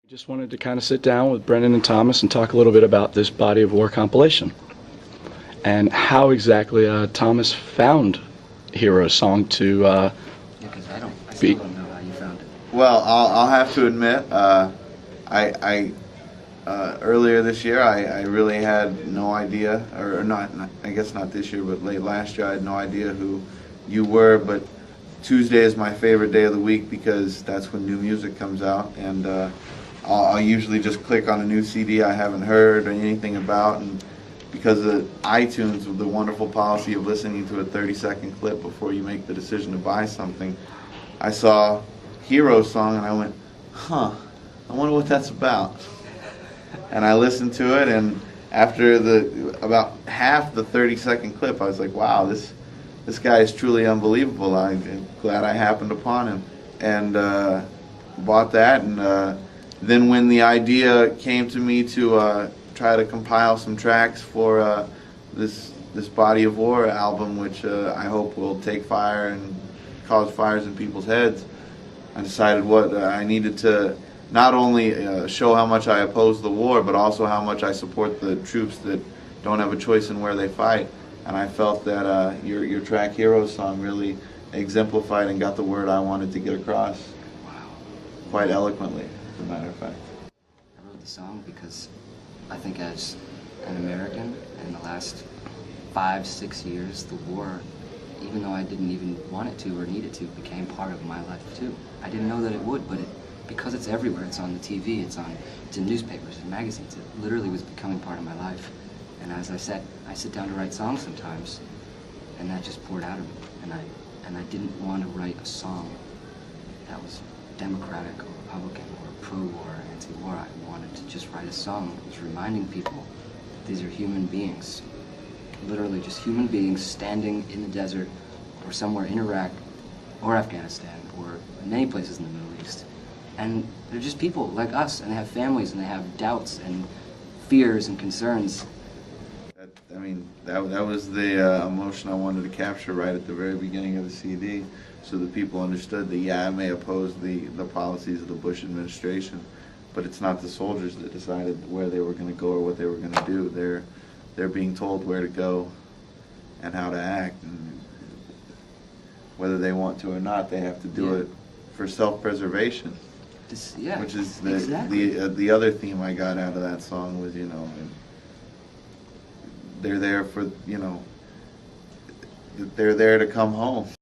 Just wanted to kind of sit down with Brendan and Thomas and talk a little bit about this body of war compilation and how exactly Thomas found Hero's song to Because I still don't know how you found it. Well, I'll have to admit, earlier this year I really had no idea, or not, I guess not this year, but late last year I had no idea who you were. But Tuesday is my favorite day of the week because that's when new music comes out, and I'll usually just click on a new CD I haven't heard or anything about, and because of iTunes, with the wonderful policy of listening to a 30-second clip before you make the decision to buy something, I saw Hero's song and I went, I wonder what that's about. And I listened to it, and after about half the 30-second clip, I was like, wow, this guy is truly unbelievable. I'm glad I happened upon him, and bought that. And then when the idea came to me to try to compile some tracks for this Body of War album, which I hope will take fire and cause fires in people's heads, I decided what I needed to not only show how much I oppose the war, but also how much I support the troops that don't have a choice in where they fight. And I felt that your track Hero's song really exemplified and got the word I wanted to get across. Wow. Quite eloquently, as a matter of fact. I wrote the song because I think as an American in the last 5-6 years, the war, even though I didn't even want it to or need it to, became part of my life too. I didn't know that it would, but because it's everywhere, it's on the TV, it's in newspapers and magazines, it literally was becoming part of my life. And as I sit down to write songs sometimes, and that just poured out of me. And I didn't want to write a song that was Democratic or Republican or pro-war or anti-war. I wanted to just write a song that was reminding people that these are human beings. Literally just human beings standing in the desert or somewhere in Iraq or Afghanistan or many places in the Middle East. And they're just people like us, and they have families, and they have doubts and fears and concerns. That was the emotion I wanted to capture right at the very beginning of the CD, so that people understood that, yeah, I may oppose the policies of the Bush administration, but it's not the soldiers that decided where they were going to go or what they were going to do. They're being told where to go and how to act, and whether they want to or not, they have to do it for self-preservation. Yeah, which is exactly. the other theme I got out of that song was, they're there for, they're there to come home.